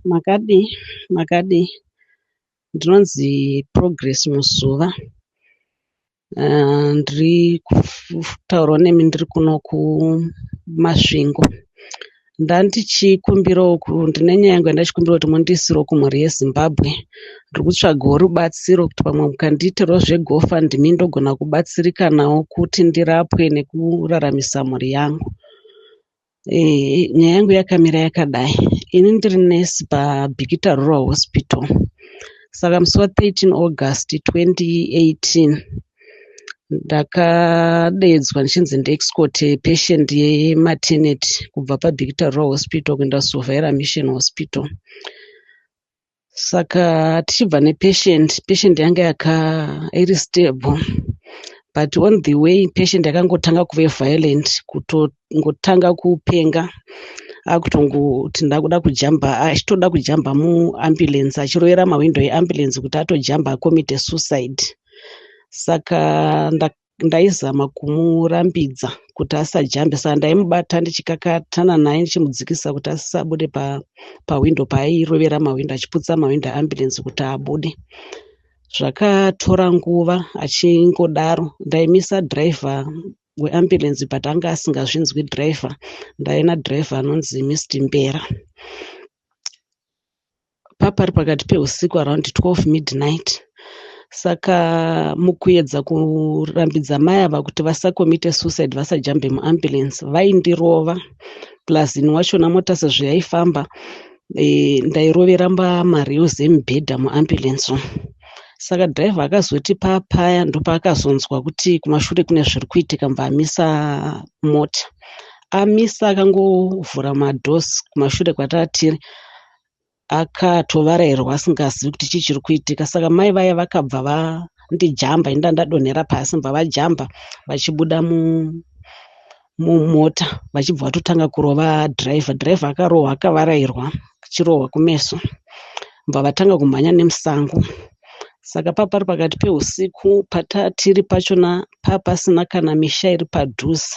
Makadi ndinonzi Progress Muzuva. Ndiri kutaurawo nemi ndiri kuno kuMasvingo. Ndichikumbirawo ndine nyaya yangu yandachikumbira kuti mundiisirewo kumhuri yeZimbabwe. Ndiri kutsvagawo rubatsiro kuti pamwe mukandiitirawo zvegofandimi ndogona kubatsirikanawo kuti ndirapwe nekuraramisa mhuri yangu. Nyaya yangu yakamira yakadai. Ini ndiri nesi paBhikita Rural Hospital. Saka musi wa13 August 2018 ndakadedzwa ndichinzi ndiexcote patient yematernity kubva paBhikita Rural Hospital kuenda Sovera Mission Hospital. Saka tichibva nepatient yanga iri stable, but on the way patient yakangotanga kuve violent, kutotanga kupenga, akutongoti ndakuda kujamba, achitoda kujamba muambulance, achirovera mawindo eambulance kuti atojamba akomite suicide. Saka ndaizama kumurambidza kuti asajambe, saka ndaimubata ndichikakatana naye ndichimudzikisa kuti asabude pawindo paairovera mawindo, achiputsa mawindo eambulance kuti abude. Zvakatora nguva achingodaro, ndaimisa driver weambulance but anga asingazvinzwi driver. Ndaina driver anonzi Mr. Mbera. Papari pakati peusiku around 12 midnight. Saka mukuedza kurambidza mai ava kuti vasakomite suicide, vasajambe muambulance, vaindirova plus ini wachona mota sezvo yaifamba, ndairovera marios emubhedha muambulance. Saka driver akazoti papaya ndopaakazonzwa kuti kumashure kune zviri kuitika, amisa mota. Amisa akangovhura madosi kumashure kwatatiri, akatovarairwa asingazivi kuti chii chiri kuitika. Saka mai vaya vakabva vandijamba, inda ndadonhera pasi, mbva vajamba vachibuda mumota vachibva vatotanga kurova driver. Driver akarohwa, akavarairwa, achirohwa kumeso, mbva vatanga kumhanya nemusango. Saka papari pakati peusiku patatiri pachona papasina kana misha iri padhuze,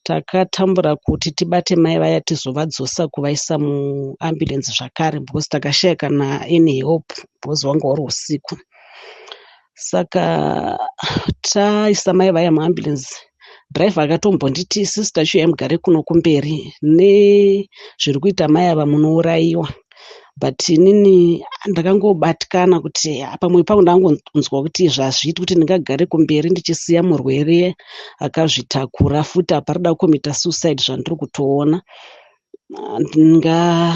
takatambura kuti tibate mai vaya tizovadzosa kuvaisa muambulance zvakare, because takashaya kana any hope, because wanga uri usiku. Saka taisa mai vaya muambulance, driver akatombonditi sister chiuya mugare kuno kumberi, nezviri kuita mai ava munouraiwa. But inini ndakangobatikana kuti pamwe pangu ndangonzwa kuti zvazviiti kuti ndingagare kumberi ndichisiya murwere akazvitakura, futi aparida kukomita suicide zvandiri kutoona.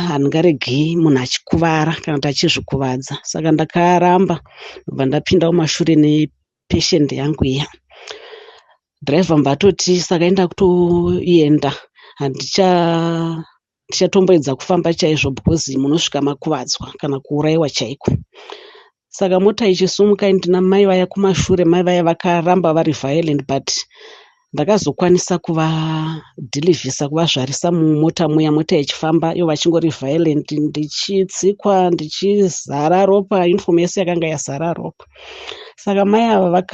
Handingaregei munhu achikuvara kana kuti achizvikuvadza. Saka ndakaramba ndobva ndapinda mumashure nepatient yangu iya. Driver mbatoti saka enda kutoenda, ndichatomboedza kufamba chaizvo because munosvika makuvadzwa kana kuurayiwa chaiko. Saka mota ichisumuka, ndina mai vaya kumashure, mai vaya vakaramba vari violent, but ndakazokwanisa kuvadhilivhisa, kuvazvarisa mumota muya, mota ichifamba ivo vachingori violent, ndichitsikwa, ndichizara ropa, uniform yese yakanga yazara ropa. Saka mai ava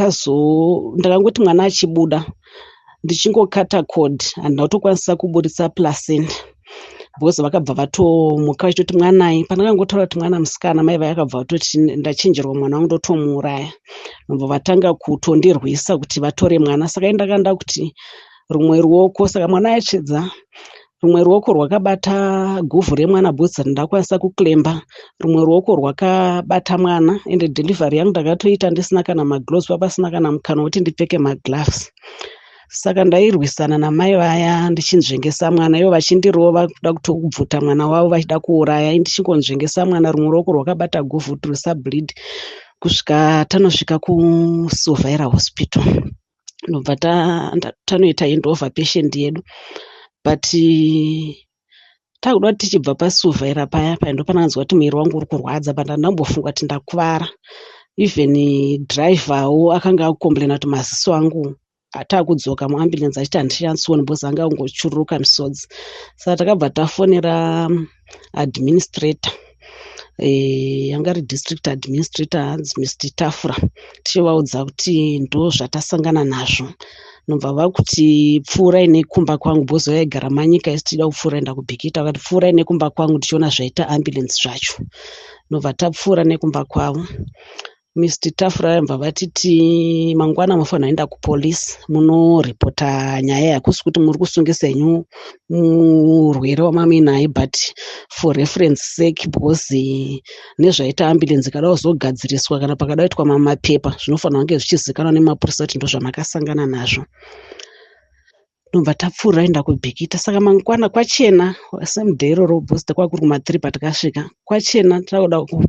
ndakangoti mwana achibuda, ndichingokata cord, handina kutokwanisa kuburitsa placenta, because vakabva vatomuka vachitoti mwanai. Pandakangotaura kuti mwana musikana, mai vaya vakabva vatoti ndachinjerwa mwana wangu ndotomuuraya, nobva vatanga kutondirwisa kuti vatore mwana. Saka ndakanda kuti rumwe ruoko, saka mwana achidza, rumwe ruoko rwakabata guvhu remwana bhutsa ndakwanisa kuklemba, rumwe ruoko rwakabata mwana, ende delivery yangu ndakatoita ndisina kana magloves, papasina kana mukana wekuti ndipfeke magloves. Saka ndairwisana namai vaya ndichinzvengesa mwana, ivo vachindirova kuda kutobvuta mwana wavo vachida kuuraya, ndichingonzvengesa mwana, rumwe ruoko rwakabata guvhu kuti rusableed, kusvika tanosvika kuSovera Hospital. Ndobva tanoita handover patient yedu, but takuda kuti tichibva paSovera paya ndopananzwa kuti mwiri wangu uri kurwadza, but ndambofunga kuti ndakuvara. Even driverwo akanga akukomplaina kuti maziso angu atakudzoka muambulance achiti handichantsoni, because anga angochururuka misodzi. Saka takabva tafonera administrator. yanga ri district administrator Mr. Tafura, tichivaudza kuti ndo zvatasangana nazvo. Nobva vakuti pfuurai nekumba kwangu. Bhozo yaigara manyika isi tichida kupfuura enda kuBhikita, vakati pfuurai nekumba kwangu tichiona zvaita ambulance zvacho. Nobva tapfuura nekumba kwavo. Mr. Tafura vambva vatiti mangwana mufanira kuenda kupolisi munoripota nyaya yakusi kuti muri kusungisa henyu murwere wamaminaye, but for reference sake because nezvaita ambulance kada kuzogadziriswa kana pakada kuitwa mapepa zvinofanira kunge zvichizikanwa nemapurisa kuti ndo zvamakasangana nazvo. Nobva tapfuura enda kuBhikita. Saka mangwana kwachena semudhee iroro bhosita kwakuri kuma3 patakasvika kwachena.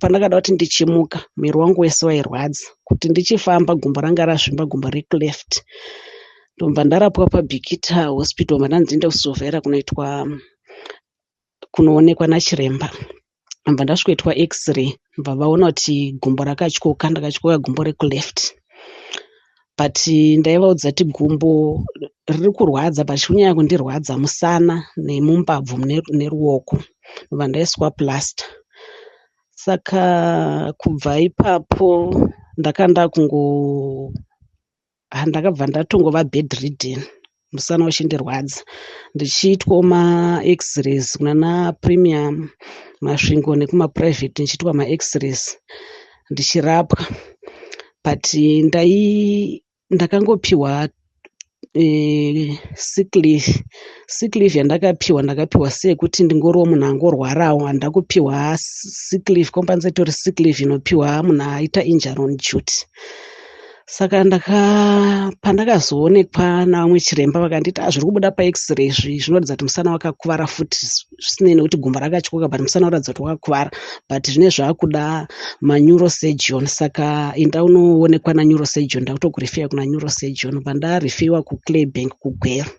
Pandakada kuti ndichimuka mwiri wangu wese wairwadza, kuti ndichifamba gumbo ranga razvimba, gumbo recleft. Ndobva ndarapwa paBhikita hospital, mandanzienda kusovhera kunoonekwa nachiremba. Ndobva ndasvikoitwa x-ray, mbva vaona kuti gumbo rakatyoka, ndakatyoka gumbo recleft. But ndaivaudza kuti gumbo riri kurwadza, but kunyanya kundirwadza musana nemumbabvu neruoko. Ndobva ndaiswa plaster. Saka kubva ipapo ndakabva ndatongova bedridden, musana uchindirwadza, ndichiitwa ma-x-rays kunana Premium, Masvingo nekumaprivate, ndichiitwa ma-x-rays ndichirapwa. But ndakangopiwa sick leave ndakapiwa seyekuti ndingoriwo munhu angorwarawo. Handakupiwa sick leave, compensatory sick leave inopiwa munhu aita injury on duty. Saka pandakazoonekwa navamwe chiremba vakanditi zviri kubuda pax-ray zvinoratidza kuti musana wakakuvara futi, zvisinei nekuti gumbo rakatyoka, but musana unoratidza kuti wakakuvara, but zvine zvaakuda maneurosurgeon. Saka enda unoonekwa naneurosurgeon. Ndakutokurifeya kuna neurosurgeon. Ndobva ndarifiwa kuClaybank kuGweru.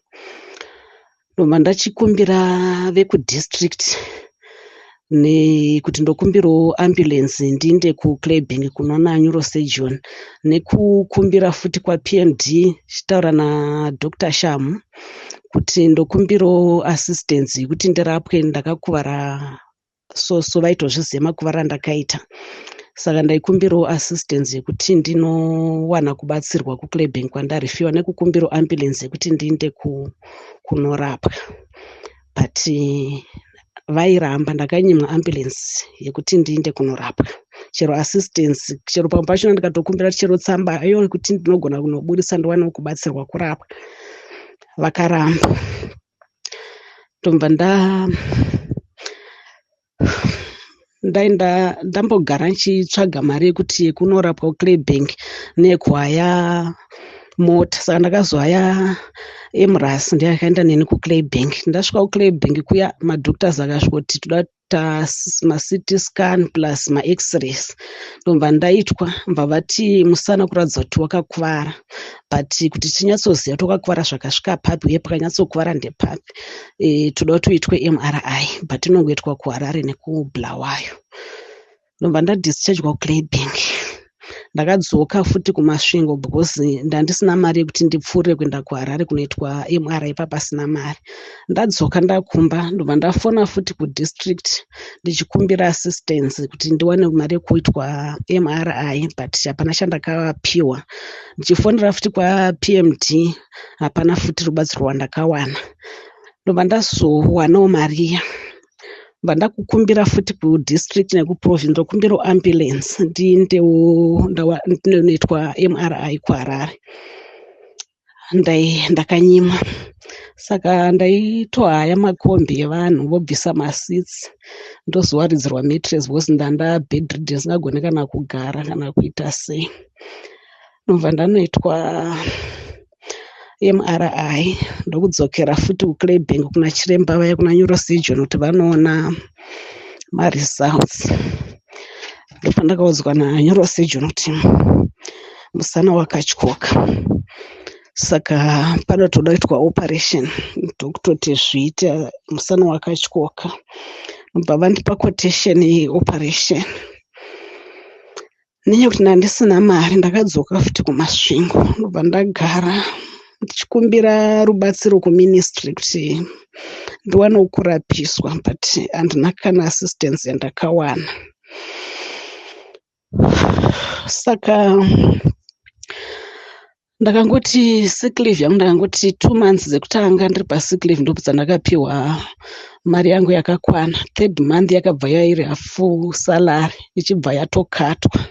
Ndobva ndachikumbira vekudistrict nekuti ndokumbirawo ambulance ndiinde kuClaybank kunoona neurosurgeon, nekukumbira futi kwaPMD chitaura naDr. Shamu kuti ndokumbirawo assistance yekuti ndirapwe, ndakakuvara so vaitozviziva makuvara andakaita. Saka ndaikumbirawo assistance yekuti ndinowana kubatsirwa kuClaybank kwandarifiwa, nekukumbirawo ambulance yekuti ndiinde kunorapwa. But vairamba, ndakanyimwa ambulance yekuti ndiinde kunorapwa. Chero assistance, chero pamwe pacho ndikatokumbira chero tsamba iyo kuti ndinogona kunobudisa ndiwane kubatsirwa kurapwa, vakaramba. Ndobva ndambogara nchitsvaga mari yekuti kunorapwa kuClaybank nekwaya mota. Saka ndakazohaya Emirates ndiyakaenda neni kuClaybank. Ndasvika kuClaybank kuya madoctors akasvika kuti toda ma-CT scan plus ma-x-rays. Ndobva ndaitwa, mbva vati musana kuratidza kuti wakakuvara, but kuti tinyatsoziva kuti wakakuvara zvakasvika papi uye pakanyatsokuvara ndepapi, toda kuti uitwe MRI, but inongoitwa kuHarare nekuBulawayo. Ndobva ndadischargwa kuClaybank. Ndakadzoka futi kuMasvingo because ndandisina mari yekuti ndipfuure kuenda kuHarare kunoitwa MRI papasina mari. Ndadzoka ndakumba, ndobva ndafona futi kudistrict ndichikumbira assistance kuti ndiwane mari yekuitwa MRI, but hapana chandakapiwa. Ndichifonera futi kwaPMD, hapana futi rubatsiro rwandakawana. Ndobva ndazowanawo mariya. Ndobva ndakukumbira futi kudistrict nekuprovince, ndokumbirawo ambulance ndiindewo ndinoitwa MRI kuHarare. Ndakanyima. Saka ndaitohaya makombi evanhu vobvisa maseats, ndozowaridzirwa mattress because ndanda bedridden, singagoni kana kugara kana kuita sei. Ndobva ndanoitwa MRI, ndokudzokera futi kuClaybank kuna chiremba vaya kuna neurosurgeon kuti vanoona maresults. Ndopandakaudzwa naneurosurgeon kuti musana wakatyoka, saka panotoda kuitwa operation, ndokutoti zviite, musana wakatyoka. Ndobva vandipa quotation yeoperation. Nenyaya kuti ndandisina mari, ndakadzoka futi kuMasvingo. Ndobva ndagara ndichikumbira rubatsiro kuministry kuti ndiwanewo kurapiswa, but handina kana assistance yandakawana. Saka ndakangoti sick leave yangu ndakangoti 2 months dzekutanga ndiri pasick leave ndipo dzandakapiwa mari yangu yakakwana. 3rd month yakabva yairi hafu salary ichibva yatokatwa.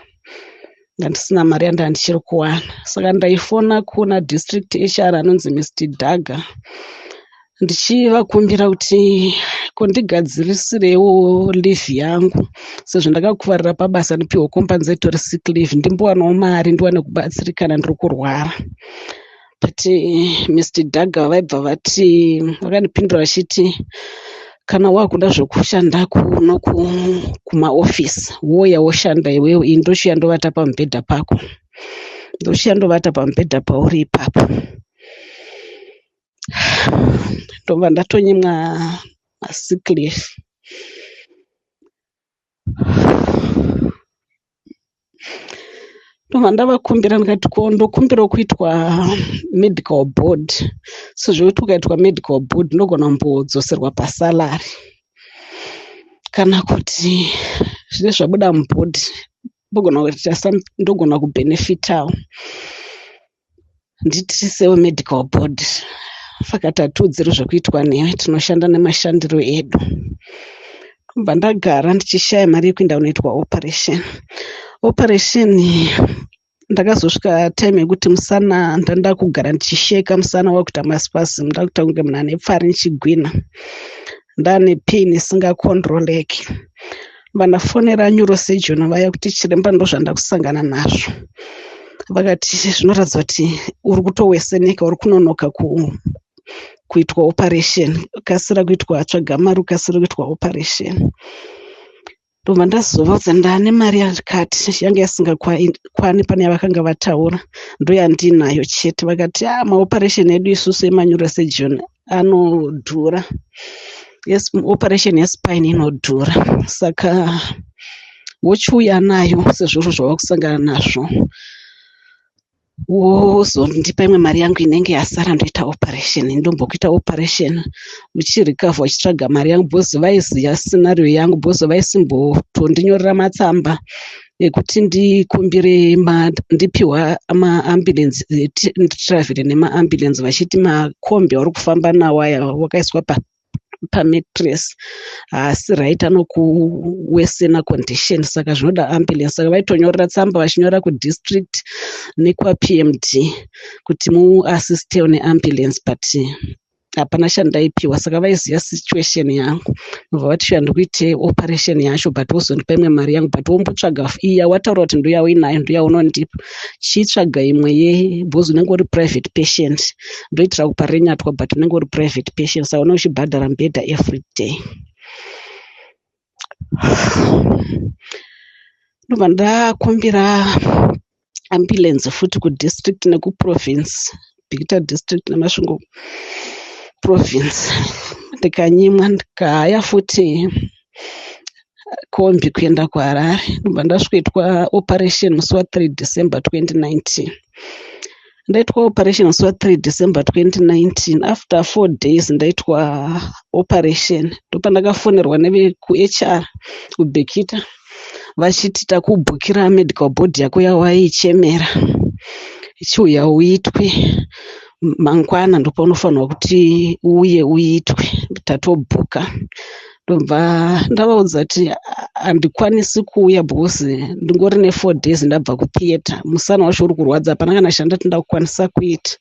Ndandisina mari yandandichiri kuwana. Saka ndaifona kuna district HR anonzi Mr. Daga ndichivakumbira kuti kondigadzirisirewo leave yangu sezvo ndakakuvarira pabasa ndipiwe compensatory sick leave ndimbowanawo mari ndiwane kubatsirikana ndiri kurwara. But Mr. Daga vaibva vati vakandipindura vachiti kana wakuda zvokushanda kuno kumaofisi woya woshanda iwewe, ini ndochiya ndovata pamubhedha pako, ndochiya ndovata pamubhedha pauri ipapo. Ndobva ndatonyimwa sick leave. Ndobva ndavakumbira ndikati ko ndokumbirawo kuitwa medical board, sezvo kuti ukaitwa medical board ndogona kumbodzoserwa pasalary kana kuti zvine zvabuda mubhodhi ndogona kubenefitawo nditisewo medical board. Fakati hatiudziri zvekuitwa newe, tinoshanda nemashandiro edu. Ndobva ndagara ndichishaya mari yekuenda kunoitwa operation. Ndakazosvika time yekuti musana ndanda kugara ndichisheka, musana wakuita maspasm, ndakuita kunge munhu ane pfari ndichigwina, ndane pain isingakontroleki. Vandafonera neurosurgeon vaya kuti chiremba ndozvanda kusangana nazvo. Vakati zvinoratidza kuti uri kutoweseneka, uri kunonoka kuitwa operation, kasira kuitwa, tsvaga mari ukasira kuitwa operation. Ndobva ndazovadza ndane mari yakati yanga yasingakwani pane yavakanga vataura, ndoyandinayo chete. Vakati maoperation edu isusu emaneurosurgeon anodhura. Yes, operation yespine inodhura. Saka wochiuya nayo sezviro zvava kusangana nazvo, wozondipa imwe mari yangu inenge yasara ndoita operation. Ndombokuita operation uchirikavha uchitsvaga mari yangu, bhozi vaiziya scenario yangu, bhozi vaisimbotondinyorera matsamba ekuti ndikumbire ndipiwa maambulensi, nditravhire nemaambulensi, vachiti makombi auri kufamba nawo aya wakaiswa pametress haasi right, anokuwesena condition, saka zvinoda ambulance. Saka vaitonyorera tsamba vachinyora kudistrict nekwaPMD kuti muassistewo neambulance, but hapana chandaipiwa. Saka vaiziva situation yangu, ndobva vati shuwa ndikuite operation yacho, but wozondipa imwe mari yangu, but wombotsvaga iya wataura kuti ndoya uinayo ndoya unondipa, chitsvaga imwe yebhozi unenge uri private patient. Ndoitira kupa renyatwa, but unenge uri private patient, saka unenge uchibhadhara mubhedha every day. Ndobva ndakumbira ambulance futi kudistrict nekuprovince, Bikita district neMasvingo province. Ndikanyimwa, ndikahaya futi kombi kuenda kuHarare. Ndobva ndasvikaitwa operation musi wa3 December 2019. Ndaitwa operation musi wa3 December 2019. After 4 days ndaitwa operation. Ndopa ndakafonerwa nevekuHR kuBekita vachiti takubhukira medical board yako yawaichemera, ichiuya uitwe mangwana, ndopa unofanirwa kuti uye uitwe, tatobhuka. Ndobva ndavaudza kuti handikwanisi kuuya bhozi ndingori ne4 days ndabva kutheatre, musana wacho uri kurwadza, hapana kana shanda tindakukwanisa kuita.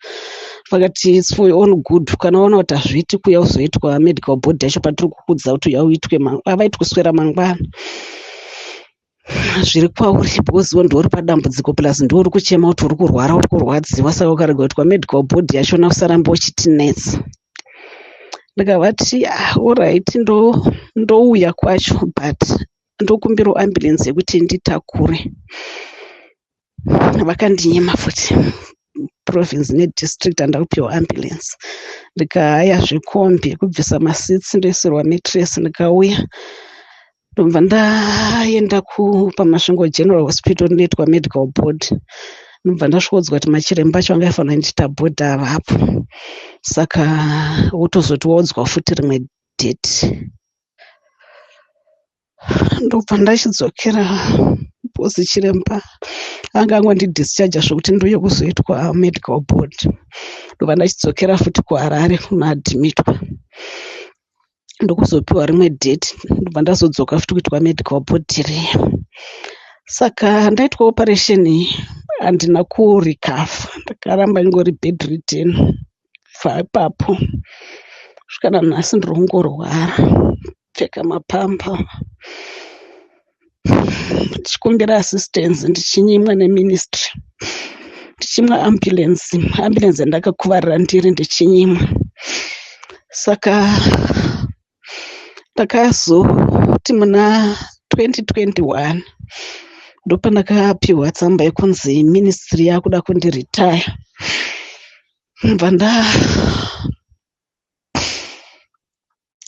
Vakati it's for your own good, kana waona kuti hazviiti kuya uzoitwa medical board yacho patiri kukudza kuti uya uitwe, avaiti kuswera mangwana. Zviri kwauri bhoziwo ndori padambudziko plus ndori kuchema kuti uri kurwara, uri kurwadziwa, saka ukarega kuitwa medical board yacho nausaramba uchitinetsa. Ndikavati alright, ndouya kwacho, but ndokumbirawo ambulance yekuti nditakure. Vakandinyima futi province nedistrict, handakupiwa ambulance. Ndikahaya zvekombi kubvisa masitsi ndoisirwa metress, ndikauya. Ndobva ndaenda paMasvingo General Hospital ndinoitwa medical board. Ndobva ndasvikodzwa kuti machiremba acho anga aifanira kundiita board avapo, saka wotozoti waudzwa futi rimwe date. Ndobva ndachidzokera because chiremba anga angondidhischarge zvokuti ndouye kuzoitwa medical board. Ndobva ndachidzokera futi kuHarare kunoadhimitwa ndokuzopiwa rimwe date, ndobva ndazodzoka futi kuitwa medical board riya. Saka ndaitwa operation handina kurecover, ndakaramba ingori bedridden kubva ipapo kusvika nanhasi ndiri kungorwara, pfeka mapamba, ndichikumbira assistance, ndichinyimwa neministry, ndichimwa ambulance yandakakuvarira ndiri ndichinyimwa. Saka ndakazoti muna 2021 ndopandakapiwa tsamba yekunzi ministry yakuda kundiretire. Mbva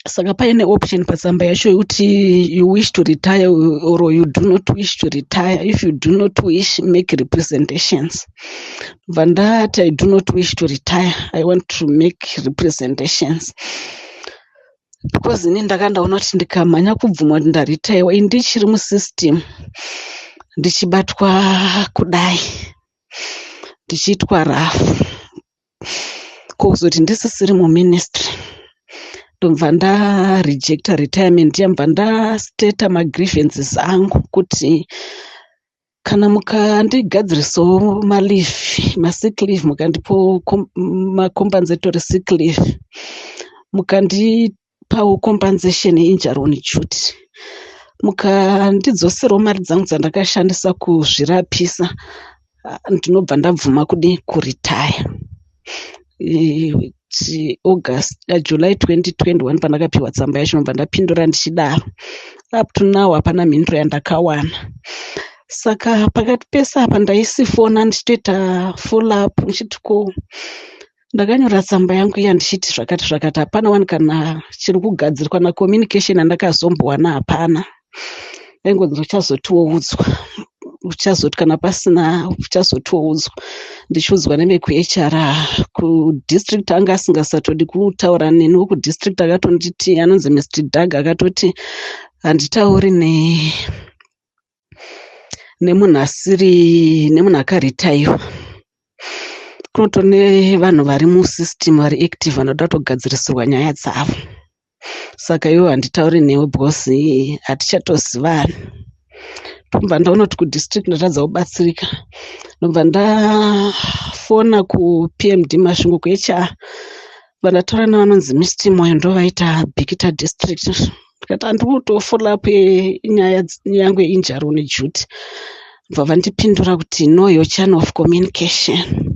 saka paine option patsamba yacho yekuti you wish to retire or you do not wish to retire. If you do not wish, make representations. Mbva ndati I do not wish to retire, I want to make representations because ini ndakandaona kuti ndikamhanya kubvuma kuti ndaretaiwa ndichiri musystem, ndichibatwa kudai, ndichiitwa rafu kuzoti ndisisiri muministry, ndobva ndarejecta retirement yambva ndastata magrievances angu kuti kana mukandigadzirisawo maleave, masick leave, mukandipo macompensatory sick leave, mukandipawo compensation injury on duty, mukandidzoserawo mari dzangu dzandakashandisa kuzvirapisa, ndinobva ndabvuma kuretire. July 2021 pandakapiwa tsamba yacho, ndobva ndapindura ndichidaro. Up to now hapana mhinduro yandakawana. Saka pakati pese apa ndaisifona ndichitoita follow up, ndichitiko ndakanyora tsamba yangu iya ndichiti zvakati hapana wani kana chiri kugadzirwa na communication yandakazombowana hapana. Ndaingonzi uchazotiwoudzwa, uchazoti kana pasina uchazotiwoudzwa. Ndichiudzwa nevekuHR kudistrict anga asingasatodi kutaura neni, wekudistrict akatonditi anonzi Mr. Doug akatoti handitauri nemunhu asiri nemunhu akaretaiwa, kunotone vanhu vari musystem vari active vanoda kutogadzirisirwa nyaya dzavo. Saka iwo handitauri newe because hatichatozivani. Ndobva ndaona kuti kudistrict ndatadza kubatsirika, ndobva ndafona kuPMD Masvingo kuHR, vandataura nevanonzi Mr. Moyo ndovaita Bikita district, ndikati handiri kutofollow up nyaya yangu yeinjury on duty. Ndobva vandipindura kuti know your channel of communication.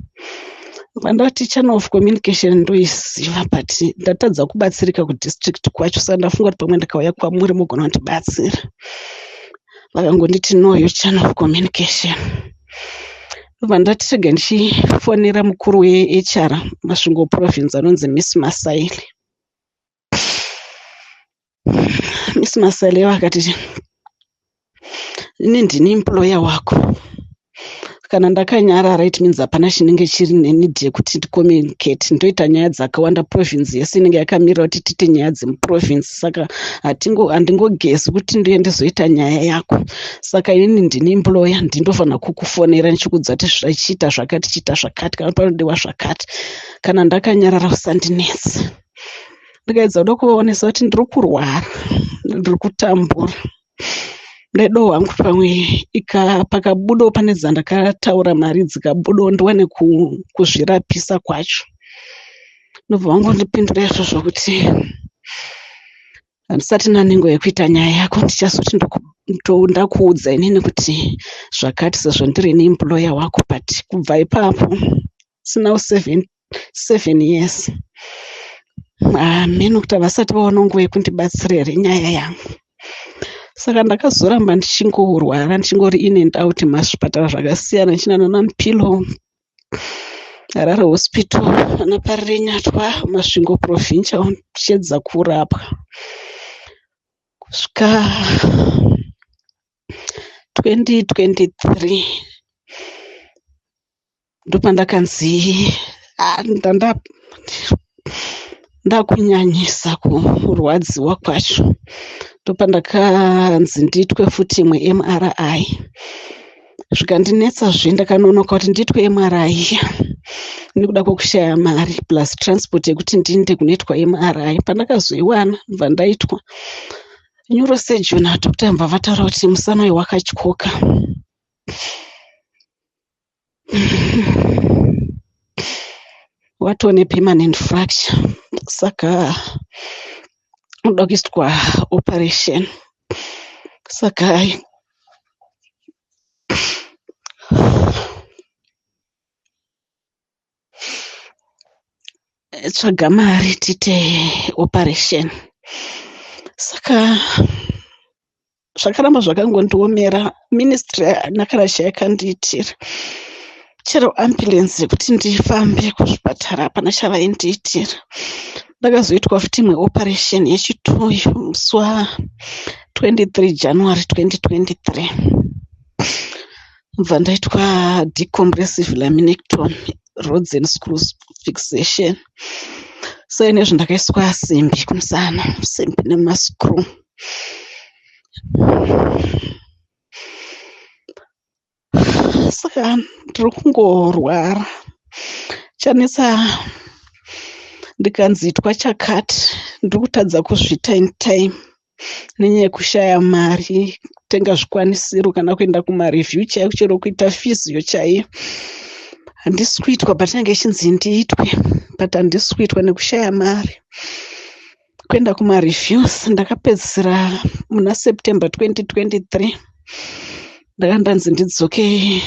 Vandati channel of communication ndoiziva but ndatadza kubatsirika kudistrict kwacho, saka ndafunga kuti pamwe ndikauya kwamuri mugona kundibatsira. Vakangonditi know your channel of communication. Ndobva ndati rega ndichifonera mukuru weHR Masvingo province anonzi Miss Masaile. Miss Masaile vakati ini ndini employer wako, kana ndakanyarara it means hapana chinenge chiri nenidi yekuti ndicommunicate. Ndoita nyaya dzakawanda, province yese inenge yakamira kuti tite nyaya dzemuprovince, saka handingogezi kuti ndiye ndizoita nyaya yako. Saka inini ndini employer, ndindofanira kukufonera ndichikudza kuti zvichiita zvakati, chiita zvakati, kana panodiwa zvakati. Kana ndakanyarara usandinetsa. Ndikaedza kuda kuvaonesa kuti ndiri kurwara, ndiri kutambura, ndaidawo hangu pamwe pakabudawo pane dzandakataura mari dzikabudawo ndiwane kuzvirapisa kwacho. Ndobva vangondipindura izvozvo kuti handisati nanengo yekuita nyaya yako, ndichazoti ndakuudza inini kuti zvakati sezvo ndiri neemployer wako. But kubva ipapo sinawo 7 years meno kuti havasati vaona nguva yekundibatsira here nyaya yangu. Saka ndakazoramba ndichingorwara, ndichingori in and out mazvipatara zvakasiyana, ndichinana Mpilo, Harare hospital, ana Parire Nyatwa, Masvingo provincial, ndichiedza kurapwa kusvika 2023 ndopandakanzi ndakunyanyisa kurwadziwa kwacho, ndopandakanzi ndiitwe futi imwe MRI. Zvikandinetsazve ndakanonoka kuti ndiitwe MRI iya nekuda kwekushaya mari plus transport yekuti ndiinde kunoitwa MRI. Pandakazoiwana ndobva ndaitwa neurosurgeon, madhokota mbva vataura kuti musana uyu wakatyoka. Watoo nepermanent fracture, saka unoda kuiswa operation. Saka tsvaga mari tiite operation. Saka zvakaramba zvakangondiomera. Ministry haina kana chayakandiitira. Chero ambulance yekuti ndifambe kuzvipatara hapana chavaindiitira. Ndakazoitwa futi imwe operation yechituyu musi wa23 January 2023. Mubva ndaitwa decompressive laminectomy, rods and screws fixation. So inezvo ndakaiswa simbi kumusana, simbi nemascrew. Saka ndiri kungorwara. Chanetsa ndikanzitwa chakati, ndiri kutadza kuzviita in time nenyaya yekushaya mari, kutenga zvikwanisiro kana kuenda kumareview chaiyo, chero kuita physio chaiyo. Handisi kuitwa patinenge ichinzi ndiitwe, but handisi kuitwa nekushaya mari. Kuenda kumareviews ndakapedzisira muna September 2023. Ndakandanzi ndidzoke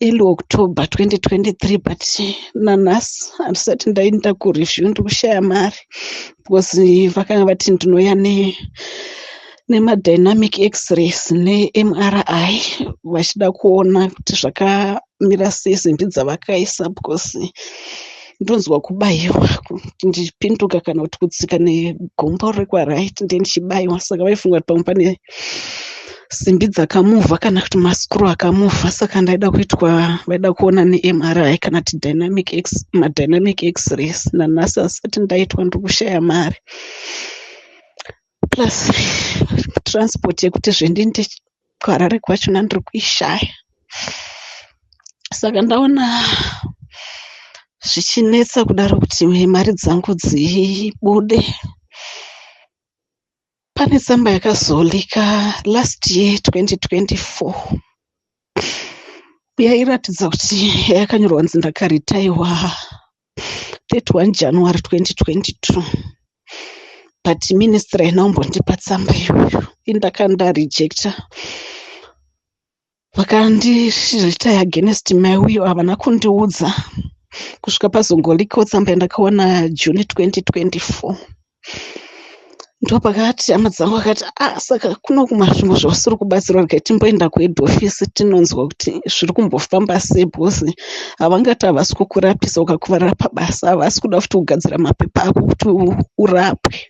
early October 2023, but nanhasi handisati ndaenda kureview, ndiri kushaya mari because vakanga vati ndinoya nemadynamic x-rays neMRI vachida kuona kuti zvakamira sei simbi dzavakaisa, because ndonzwa kubayiwa kuti ndichipinduka kana kuti kutsika negombo rekwa-right ndichibayiwa. Saka vaifunga kuti pamwe pane simbi dzakamuvha kana kuti maskuru akamuvha. Saka vaida kuona neMRI kana kuti dynamic x-rays. Nanhasi asati ndaitwa, ndiri kushaya mari plus transport yekuti zvendinde kuHarare kwachona ndiri kuishaya. Saka ndaona zvichinetsa kudaro kuti mari dzangu dzibude. Pane tsamba yakazolika last year 2024 yairatidza kuti yakanyorwa kunzi ndakaritaiwa 31 January 2022, but ministry haina kumbondipa tsamba iyoyo. Ndakandarejecta, vakandiritaya against mai uyo, havana kundiudza kusvika pazongolikawo tsamba yandakaona June 2024. Ndopakati hama dzangu akati saka kuno kumazvimbo zvosiri kubatsirwa, regai timboenda kuhead office tinonzwa kuti zviri kumbofamba sei, because havangati havasi kukurapisa ukakuvara pabasa, havasi kuda futi kugadzira mapepa ako kuti urapwe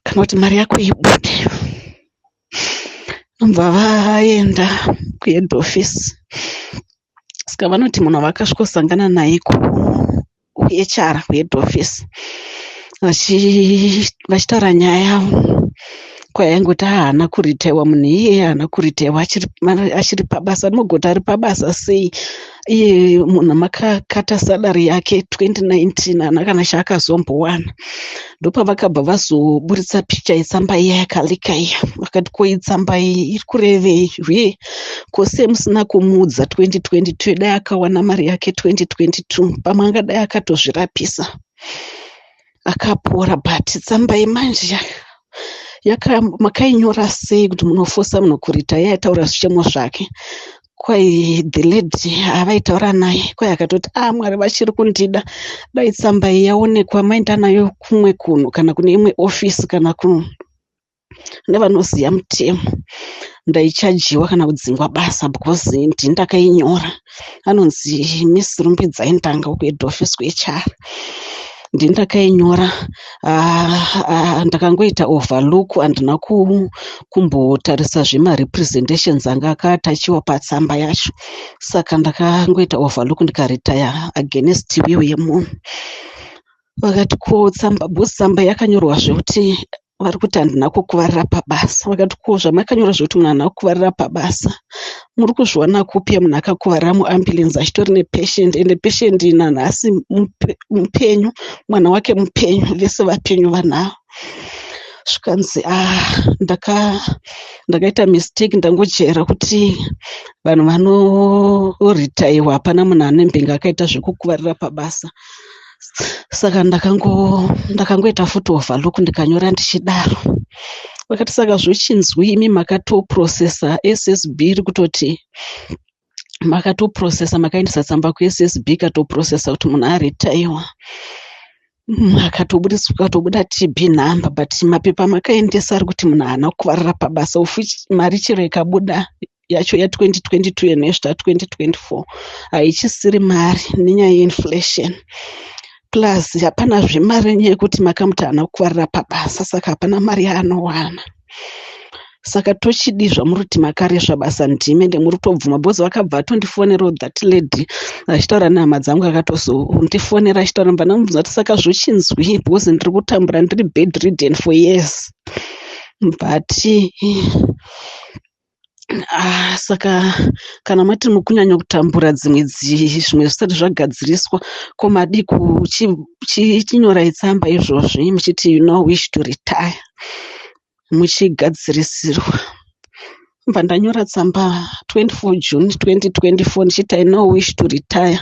kana kuti mari yako ibude. Ndobva vaenda kuhead office. Saka vanoti munhu vakasvikosangana naye kuHR kuhead office vachitaura nyaya yavo kwayaingoti haana kuritaiwa. Munhu iyeye haana kuritaiwa achiri pabasa. Rinogota ari pabasa sei iye munhu makakata salary yake 2019 haana kana chaakazombowana. Ndopavakabva vazoburitsa picha yetsamba iya yakalika iya. Vakati ko itsamba iyi iri kurevei rwe, kose musina kumuudza 2022 dai akawana mari yake 2022 pamwe angadai akatozvirapisa akapora. But tsamba yemanje makainyora sei kuti munofosa munhu kuritaya? Yaitaura zvichemo zvake. Kwai the lady avaitaura naye kwai akatoti Mwari vachiri kundida, dai tsamba iyi yaonekwa maenda nayo kumwe kunhu kana kune imwe ofisi kana nevanoziya mutemo, ndaichajiwa kana kudzingwa basa because ndindakainyora. Anonzi Miss Rumbidzai Ndanga kuhead office kuHR. Ndindakainyora, ndakangoita overlook, handina kumbotarisa zvemarepresentations anga akatachiwa patsamba yacho. Saka ndakangoita overlook ndikaritaya against wiyo yemunhu. Vakati ko tsamba, bosi tsamba yakanyorwa zvekuti vari kuti handina kukuvarira pabasa. Vakati ko zvamakanyora zvekuti munhu handina kukuvarira pabasa, muri kuzviona kupi munhu akakuvarira muambulenzi achitori nepatient, ende patient nanhasi mupenyu, mwana wake mupenyu, vese vapenyu vanhavo. Zvikanzi ndakaita mistake, ndangojaira kuti vanhu vanoritaiwa hapana munhu anembenge akaita zvekukuvarira pabasa. Saka ndakangoita futi overlook ndikanyora ndichidaro. Vakati saka zvochinzwi imi makatoprocessa SSB, iri kutoti makatoprocessa, makaendesa tsamba kuSSB ikatoprocessa kuti munhu aritaiwa. Akatobuda TB number, but mapepa makaendesa ari kuti munhu haana kukuvarira pabasa, mari chero ikabuda yacho ya2022 yenesvita 2024 haichisiri mari nenyaya yeinflation. Plus hapana zvemari nenyaya yekuti makamuti haana kukuvarira pabasa, saka hapana mari yaanowana. Saka tochidi zvamuri kuti makarezva basa ndime ndemuri kutobvuma. Bhozi vakabva vatondifonera that lady achitaura nehama dzangu, akatozondifonera achitaura mbanamuudza kuti saka zvochinzwi bhozi ndiri kutambura ndiri bedridden for years, but saka kana mati mukunyanya kutambura zvimwe zvisati zvagadziriswa, ko madi chinyora itsamba izvozvi muchiti you know wish to retire, muchigadzirisirwa. Mba ndanyora tsamba 24 June 2024 ndichiti I know wish to retire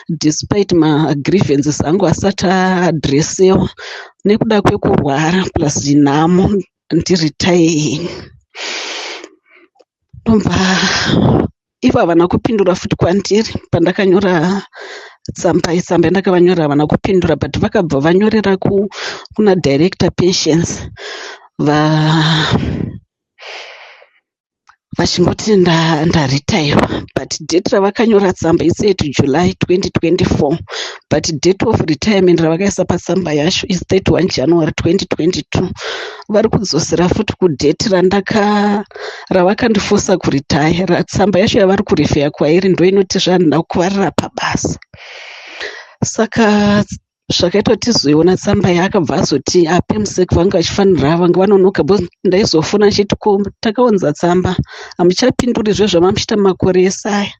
despite my grievances angu asati aadresiwa nekuda kwekurwara plus nhamo ndiritaying. Ndobva ivo havana kupindura futi kwandiri pandakanyora tsamba yandakavanyorera havana kupindura, but vakabva vanyorera kuna director pensions vachingoti ndaritaiwa, but date ravakanyora tsamba is 8 July 2024, but date of retirement ravakaisa patsamba yacho is 31 January 2022. Vari kudzosera futi kudate ravakandifosa kuritaya. Tsamba yacho yavari kurifeya kwairi ndo inoti zvandina kukuvarira pabasa. Saka zvakaita kuti tizoiona tsamba yaakabva azoti apemuseki vanga vachifanira vanga vanonoka, bhozi ndaizofona chiti ko takaunza tsamba hamuchapinduri zvezvamamuchita makore esaya.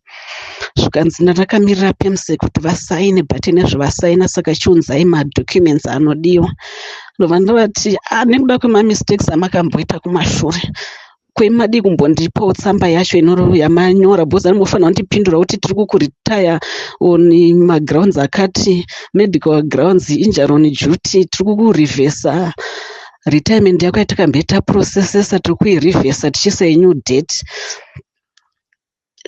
Zvikanzi ndakamirira pemuseki kuti vasaine, but nezvevasaina saka chiunzai madocuments anodiwa. Ndobva ndavati nekuda kwemamistakes amakamboita kumashure, kwemadi kumbondipawo tsamba yacho yamanyora, bhozi anofanira kundipindura kuti tiri kukuritaya on magrounds akati, medical grounds, injury on duty, tiri kukurivhesa retirement yako yatakamboita processesa, tiri kuirivhesa tichiisa new date.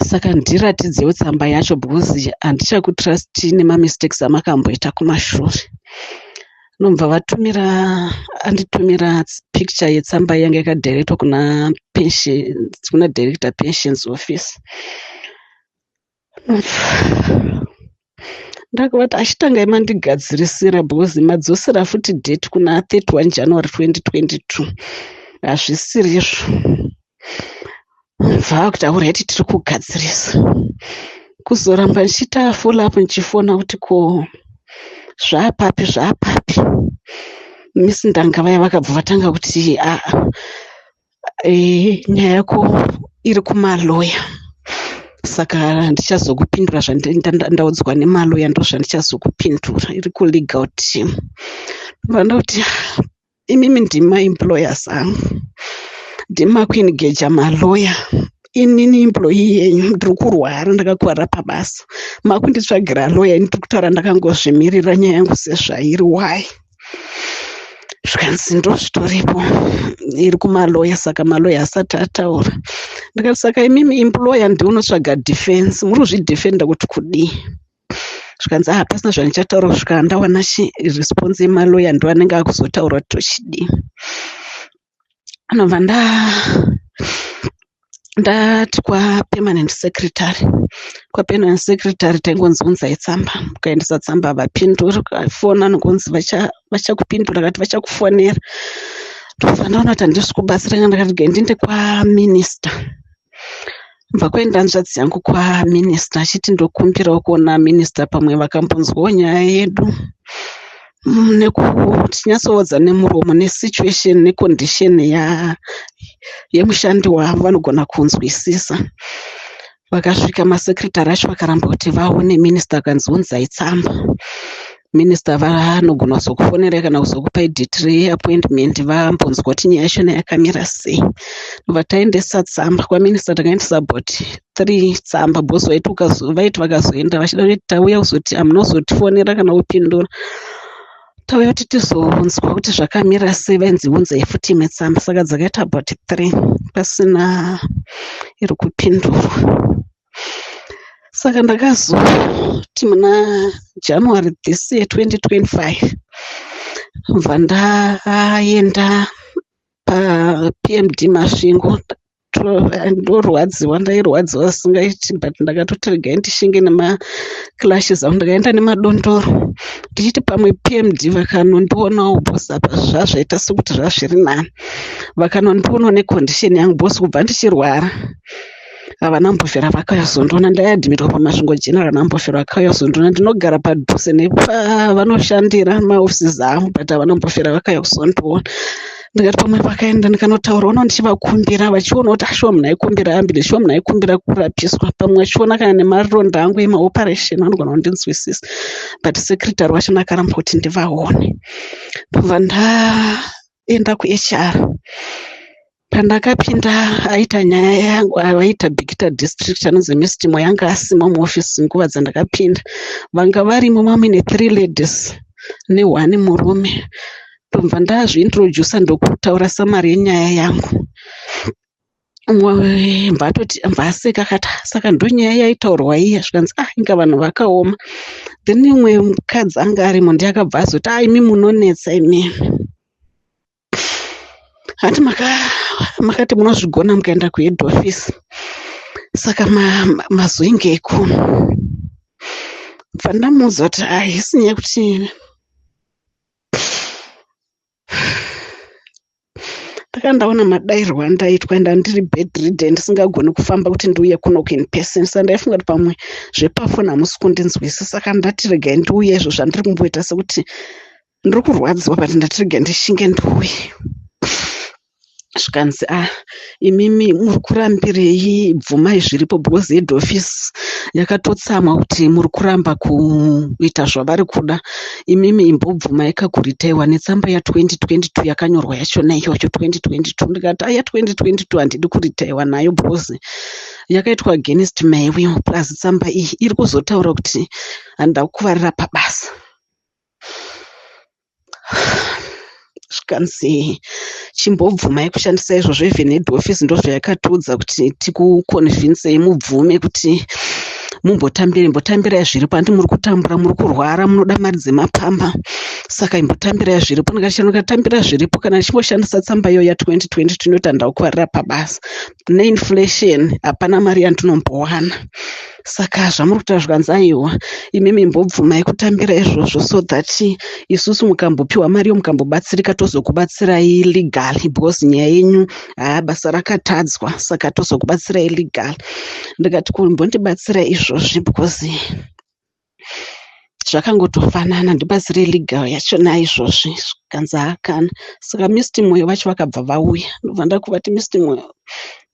Saka ndiratidzewo tsamba yacho bhozi handichakutrust nemamistakes amakamboita kumashure. Nobva anditumira picture yetsamba yanga yakadirectwa kuna director pensions office. Ndakavati achitangai mandigadzirisira bhozi madzosera futi date kuna 31 January 2022, hazvisiri izvo. Mva kuti aureti tiri kugadzirisa, kuzoramba ndichita follow up ndichifona kuti ko zvaapapi misi ndanga vaya vakabva vatanga kuti nyaya yako iri kumaloya, saka ndichazokupindura zvandaudzwa nemaloya ndo zvandichazokupindura, iri kulegal team. Vanda kuti imimi ndima employers angu, ndima kuengeja maloya, inini employee yenyu ndiri kurwara, ndakakuvarira pabasa, makunditsvagira loya, ndiri kutaura ndakangozvimirira nyaya yangu sezvairi, why? Zvikanzi ndo zvitoripo, iri kumaloya, saka maloya asati ataura. Ndikati saka imimi employer ndiunotsvaga defense, muri kuzvidefenda kuti kudii? Zvikanzi pasina zvandichataura kusvika ndawana response yemaloya ndo anenge akuzotaura kuti tochidii. Anobva ndati kwapermanent secretary taingonzi unzai tsamba, ukaendesa tsamba havapinduri, ukafona nongonzi vachakupindura, kati vachakufonera. Ndobva ndaona kuti handisi kubatsirika, ndakati ndinde kwaminista. Mva kwaenda hanzvadzi yangu kwaminista achiti ndokumbirawo kuona minista, pamwe vakambonzwawo nyaya yedu. nekutinyatsowodza nemuromo nesituation necondition yemushandi wavo vanogona kunzwisisa. Vakasvika masekretari acho vakaramba kuti vaone minista, akanzi unzai tsamba. Minista vanogona kuzokufonera kana kuzokupai date reappointment vambonzwa kuti nyaya yachona yakamira sei. Vataendesa tsamba kwaminista, takaendesa about 3 tsamba. Bosi vaiti vakazoenda vachida kuti tauya kuzoti amunozotifonera kana kupindura, tauya kuti tizonzwa kuti zvakamira sei, vainzi unzai futi imwe tsamba. Saka dzakaita about 3 pasina iri kupindurwa. Saka ndakazoti muna January this year 2025 bva ndaenda paPMD Masvingo. Ndairwadziwa singaiti, but ndakatoti regai ndishinge nemakilashes angu. Ndakaenda nemadondoro ndichiti pamwe PMD vakanondionawo bosi apa zvazvaita sekuti zvazviri nani. Vakanondionawo necondition yangu bosi, kubva ndichirwara havana mbofera vakayazondiona. Ndaiadhimitwa paMasvingo General, nambofera vakayazondiona. Ndinogara padhuze nepavanoshandira maofisi avo, but havana mbofera vakayazondiona. Ndikati pamwe vakaenda ndikanotaurawo ndichivakumbira, vachiona kuti ashuwa munaikumbira ambulance, shuwa munaikumbira kurapiswa. Pamwe vachiona kana nemaronda angu emaoperation vanogona kundinzwisisa, but sekretari wacho akaramba kuti ndivaone. Ndobva ndaenda kuHR. Pandakapinda aita nyaya yangu, aita Bikita district anonzi Mistimo, yanga asima muofisi nguva dzandakapinda. Vanga varimo mamwe 3 ladies ne1 murume. Ndobva ndazviintrodusa ndokutaura samari yenyaya yangu. Umwe mbatoti mbaseka akati saka ndonyaya yaitaurwa iya, zvikanzi inga vanhu vakaoma. Then umwe mukadzi anga arimo ndiakabva azoti imi munonetsa imi. Hati makati munozvigona mukaenda kuhead office. Saka mazoingeko bva ndamuudza kuti isinyaya kuti ndakandaona madairwa andaitwa, enda ndiri bedridden ndisingagoni kufamba kuti ndiuye kuno in person. Saka ndaifunga kuti pamwe zvepafoni hamusi kundinzwisisa. Saka ndati regai ndiuye izvo zvandiri kumboita sekuti ndiri kurwadziwa, but ndati regai ndishinge ndiuye. Zvikanzi imimi muri kurambirei, bvumai zviripo, because head office yakatotsamwa kuti muri kuramba kuita zvavari kuda. Imimi imbobvumai kakuritaiwa netsamba ya2022 yakanyorwa yachona iyocho 2022. Ndikati ya2022 handidi kuritaiwa nayo, because yakaitwa against my will, plus tsamba iyi iri kuzotaura kuti handida kuvarira pabasa. Zvikanzi chimbobvumai kushandisa izvozvo. Even head office ndozvayakatiudza kuti tikuconvincei mubvume kuti mumbotambirai zviripo. Handi muri kutambura, muri kurwara, munoda mari dzemapamba, saka imbotambirai zviripo. Ndikatambira zviripo kana ndichimboshandisa tsamba iyo ya2022 inoti handida kuvarira pabasa. Neinflation hapana mari yandinombowana. Saka zvamuri kuita zvikanzi aiwa imimi imbobvumai kutambira izvozvo, so that isusu mukambopiwa mari yo mukambobatsirika tozokubatsirai legally, because nyaya yenyu basa rakatadzwa, saka tozokubatsirai legally. Ndikati kumbondibatsirai izvozvi, because zvakangotofanana, ndibatsirei legal yachona izvozvi. Zvikanzi hakana. Saka Mistimo vacho vakabva vauya. Ndobva ndakuvati Mistimo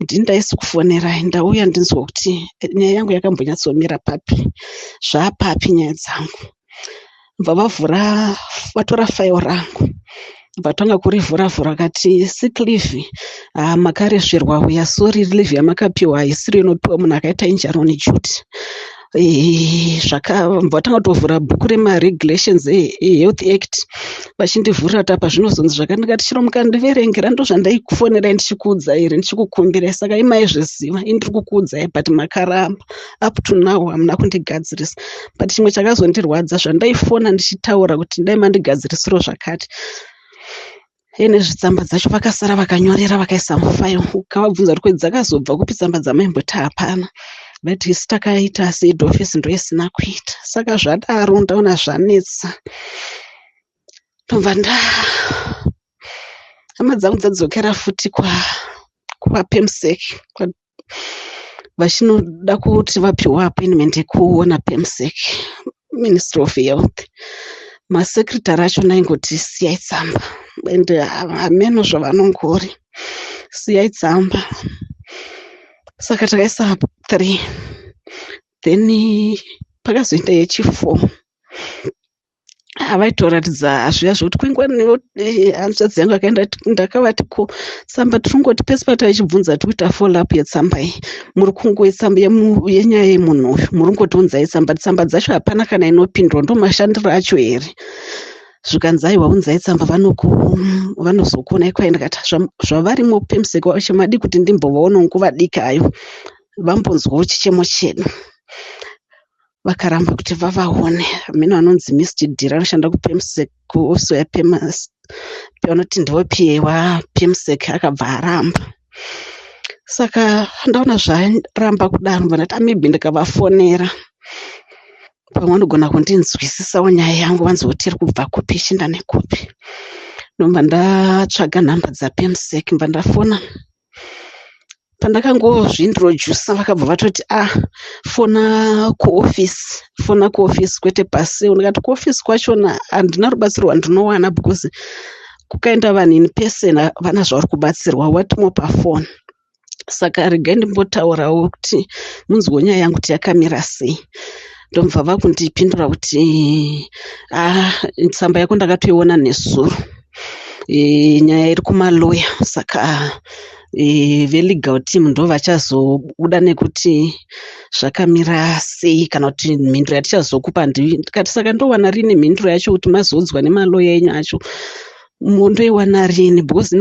ndindaisi kufonerai, ndauya ndinzwa kuti nyaya yangu yakambonyatsomira papi, zvaapapi nyaya dzangu. Bva vatora file rangu, vatanga kurivhura-vhura, kati sick leave makarezverwa uya, sorry leave yamakapiwa haisiri inopiwa munhu akaita injury on duty. Vatanga kutovhura bhuku remaregulations eHealth Act vachindivhurira tapa zvinozonzi zvakandikati chiro mukandiverengera ndozvandaikufonerai ndichikuudzai here, ndichikukumbirai. Saka imaizviziva indiri kukuudzai, but makaramba up to now hamuna kundigadzirisa. But chimwe chakazondirwadza, zvandaifona ndichitaura kuti ndai mandigadzirisiro zvakati, ene zvitsamba dzacho vakasara vakanyorera vakaisa mufailo. Ukavabvunza kuti dzakazobva kupi tsamba dzamaimboti hapana, vati isi takaita asi head office ndo isina kuita. Saka zvadaro ndaona zvanetsa. Ndobva hama dzangu dzadzokera futi kwaPEMSEC, vachinoda kuti vapiwa appointment yekuona PEMSEC, Ministry of Health. masekretari acho naingoti siyai tsamba ende hameno zvavanongori siyai tsamba. Saka takaisa 3 then pakazoenda yechi4 avaitoratidza zviya zvokuti kwenguva hanzvadzi yangu akaenda ndakavati ko tsamba tirongoti pese pataichibvunza tikuita follow up yetsamba iyi muri kungoitsamba yenyaya yemunhu uyu muri ngotiunzai tsamba dzacho hapana kana inopindwa ndomashandiro acho here zvikanzi aiwa unzai tsamba vanozokuonai kwai ndikati zvavarimo pemuseki wacho madi kuti ndimbovaona nguva diki ayo vambonzwawo chichemo chedu vakaramba kuti vavaone. Mino anonzi Mr. Dira anoshanda kuPEMSEC kuofisi yavanoti ndiwo PA waPEMSEC akabva aramba. Saka ndaona zvaramba kudaro ndati maybe ndikavafonera pamwe vanogona kundinzwisisawo nyaya yangu vanzoti iri kubva kupi ichienda nekupi. Ndomba ndatsvaga nhamba dzaPEMSEC mba ndafona. Pandakangozvintrodusa vakabva vatoti fona kuofisi kwete pasi. Ndikati kuofisi kwachona handina rubatsiro rwandinowana because kukaenda vanhu in person vana zvavari kubatsirwa watimo pafoni. Saka regai ndimbotaurawo kuti munzwewo nyaya yangu kuti yakamira sei. Ndomubva vakundipindura kuti tsamba yako ndakatoiona nesuro nyaya iri kumaloya. Saka velegal team ndo vachazobuda nekuti zvakamira sei kana kuti mhinduro yatichazokupa ndikati saka ndowana rini mhinduro yacho kuti mazodzwa nemaloya enyu acho mondoiwana rini because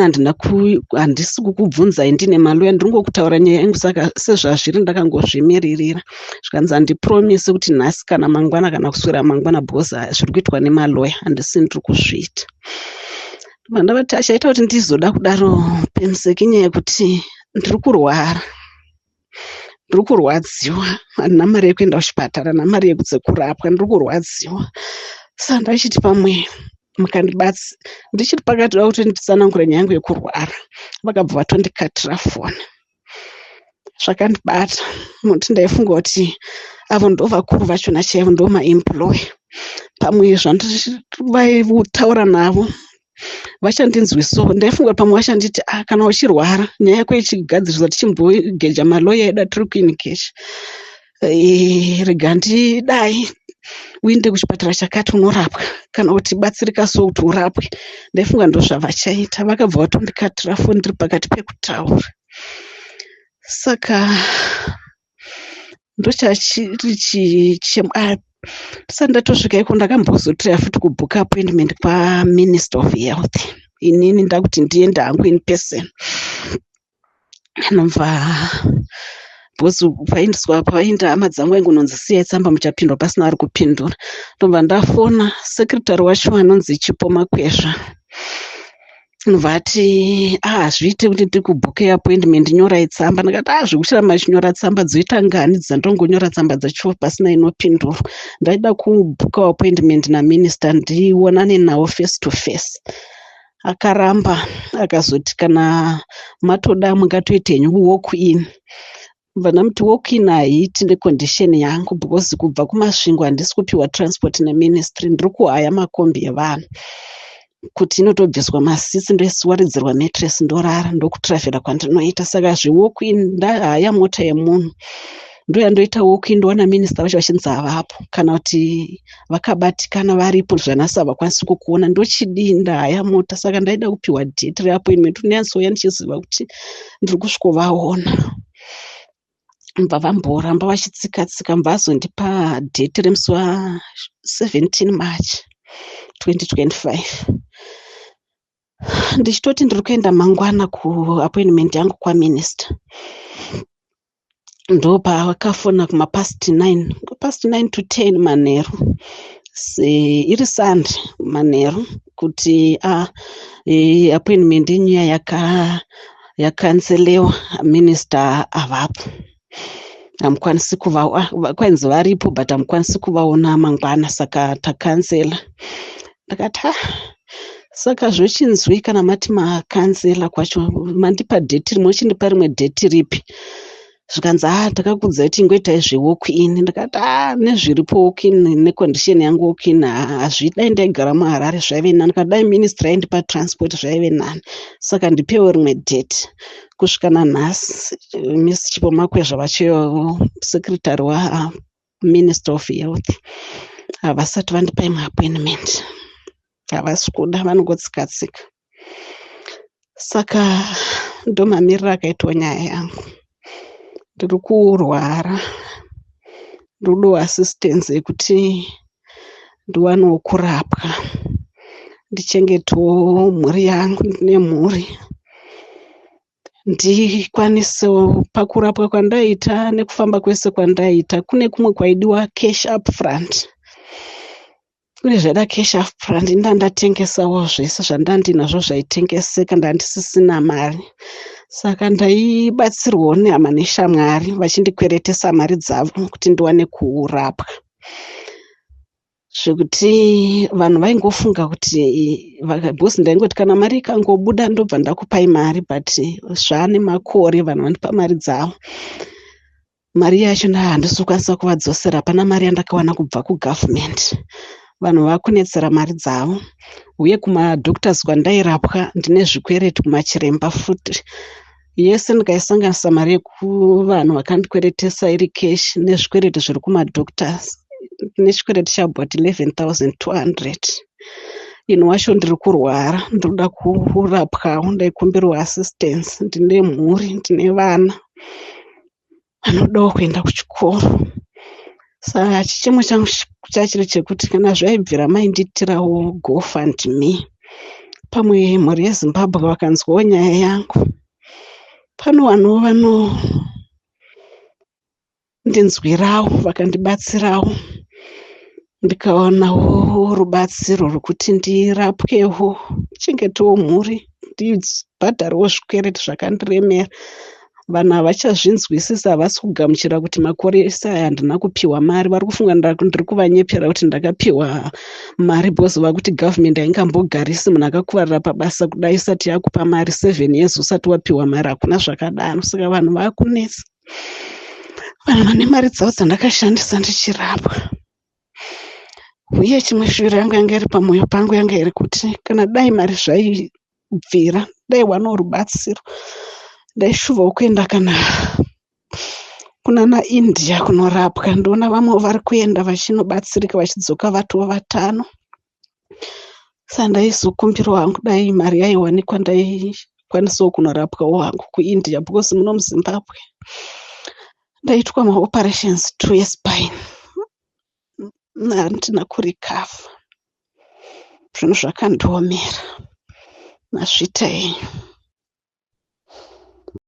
handisi kukubvunzai ndine maloya ndiri ngokutaura nyaya yangu. Saka sezvazviri ndakangozvimiririra zvikanzi handipromise kuti nhasi kana mangwana kana kuswera mangwana because zviri kuitwa nemaloya handisi ndiri kuzviita. Mandavati achaita kuti ndizoda kudaro PEMSEC nyaya yekuti ndiri kurwadziwa, handina mari yekuenda kuchipatara, handina mari yekurapwa, ndiri kurwadziwa. Saka ndachiti pamwe mukandibatsi ndichiri pakati da kuti nditsanangure nyaya yangu yekurwara vakabva vatondikatira foni. Zvakandibata muti ndaifunga kuti avo ndo vakuru vachona chaivo ndo maemploy. Pamwe zvandivataura navo vachandinzwisawo ndaifunga pamwe vachanditi kana uchirwara nyaya yako ichigadziriswa tichimbogeja maloya edu atiri kuinikecha rega ndidai uinde kuchipatara chakati unorapwa kana kuti batsirika so kuti urapwe. Ndaifunga ndo zvavachaita. Vakabva vatondikatira foni ndiri pakati pekutaura. Saka ndochachiri tisati ndatosvika iko ndakambozotira futi kubhuka appointment kwaMinister of Health. Inini ndakuti ndiende hangu in person. Nomva bhozi painda hama dzangu aingononzi siyai tsamba muchapindwa pasina ari kupindura. Ndomva ndafona sekretari wacho anonzi Chipo Makwezva. Vati hazviite kuti ndikubhuke appointment nyorai tsamba. Ndikati zvekuchira machinyora tsamba dzoita ngani dzandongonyora tsamba dzacho pasina inopindura. Ndaida kubhuka appointment naMinister ndionane nawo face to face. Akaramba akazoti kana matoda mungatoita henyu walk in. Vanamuti walk in haiiti necondition yangu because kubva kumasvingo handisi kupiwa transport neministry, ndiri kuhaya makombi evanhu kuti inotobviswa masisi ndoisiwaridzirwa metress ndorara ndokutravhera kwandinoita. Saka zvewalk in ndahaya mota yemunhu ndoyandoita walk in ndoona minister vacho vachinzi havapo kana kuti vakabatikana varipo zvanasi havakwanisi kukuona ndochidii ndahaya mota. Saka ndaida kupiwa date reappointment ndinyatsouya ndichiziva kuti ndiri kusvikovaona. Mbva vamboramba vachitsika mbva vazondipa date remusi wa17 March 2025. Ndichitoti ndiri kuenda mangwana kuappointment yangu kwaMinister. Ndopa vakafona past 9 to 10 manheru iri Sunday manheru kuti appointment yenyu yakanselewa, Minister avapo. Hamukwanisi kwanzi varipo but hamukwanisi kuvaona mangwana saka takansela. Ndakati saka zvochinzwi kana mati makansela kwacho mandipa date rimwe chindipa rimwe date ripi. zvikanzi ndakakuudza kuti ingoitai zvewalk in. Ndikati nezviripo walk in necondition yangu walk in hazvidai ndaigara muHarare zvaive nani, kana dai ministry aindipa transport zvaive nani. Saka ndipewo rimwe date. Kusvika nanhasi Miss Chipomakwezva vacho secretary waMinister of Health havasati vandipa imwe appointment, havasi kuda, vanongotsika-tsika. Saka ndomamiriro akaitwa nyaya yangu. Ndiri kurwara, ndodawo assistance yekuti ndiwanewo kurapwa, ndichengetewo mhuri yangu, ndine mhuri, ndikwanisewo pakurapwa kwandaita nekufamba kwese kwandaita. Kune kumwe kwaidiwa cash up front, kune zvaida cash up front, ndandatengesawo zvese zvandandinazvo zvaitengeseka, ndandisisina mari. Saka ndaibatsirwawo nehama neshamwari vachindikweretesa mari dzavo kuti ndiwane kurapwa, zvekuti vanhu vaingofunga kuti bhosi ndaingoti kana mari ikangobuda ndobva ndakupai mari, but zvaane makore vanhu vandipa mari dzavo. Mari yacho handisi kukwanisa kuvadzosera, hapana mari yandakawana kubva kugovernment. Vanhu vakunetsera mari dzavo, uye kumadoctors kwandairapwa ndine zvikwereti kumachiremba futi. Yese ndikaisanganisa mari yekuvanhu vakandikweretesa iri cash nezvikwereti zviri kumadoctors, nechikwereti chabhoti 11,200. Ino wacho ndiri kurwara, ndoda kurapwawo, ndaikumbirwa assistance. Ndine mhuri, ndine vana vanodawo kuenda kuchikoro. Saka chichemo changu chachiri chekuti kana zvaibvira maindiitirawo GoFundMe. Pamwe mhuri yeZimbabwe vakanzwawo nyaya yangu, pano vanhu vanondinzwirawo vakandibatsirawo, ndikaonawo rubatsiro rwekuti ndirapwewo, ndichengetewo mhuri, ndibhadharewo zvikwereti zvakandiremera. Vanhu havachazvinzwisisa, havasi kugamuchira kuti makore ese aya handina kupiwa mari. Vari kufunga ndiri kuvanyepera kuti ndakapiwa mari because vakuti government haingambogarisi munhu akakuvarira pabasa kudai isati yakupa mari 7 years usati wapiwa mari. Hakuna zvakadaro. Saka vanhu vakunetsa, vanhu vane mari dzavo dzandakashandisa ndichirapwa. Uye chimwe shuviro yangu yanga iri pamwoyo pangu yanga iri kuti kana dai mari zvaibvira, daiwanawo rubatsiro, ndaishuvawo kuenda kana kunana India kunorapwa. Ndoona vamwe vari kuenda vachinobatsirika vachidzoka vatowo 5. Saka ndaizokumbirawo hangu dai mari yaiwanikwa ndaikwanisawo kunorapwawo hangu kuIndia because muno muZimbabwe ndaitwa maoperations 2 espine, handina kurikavha. Zvinhu zvakandiomera. Mazvita henyu.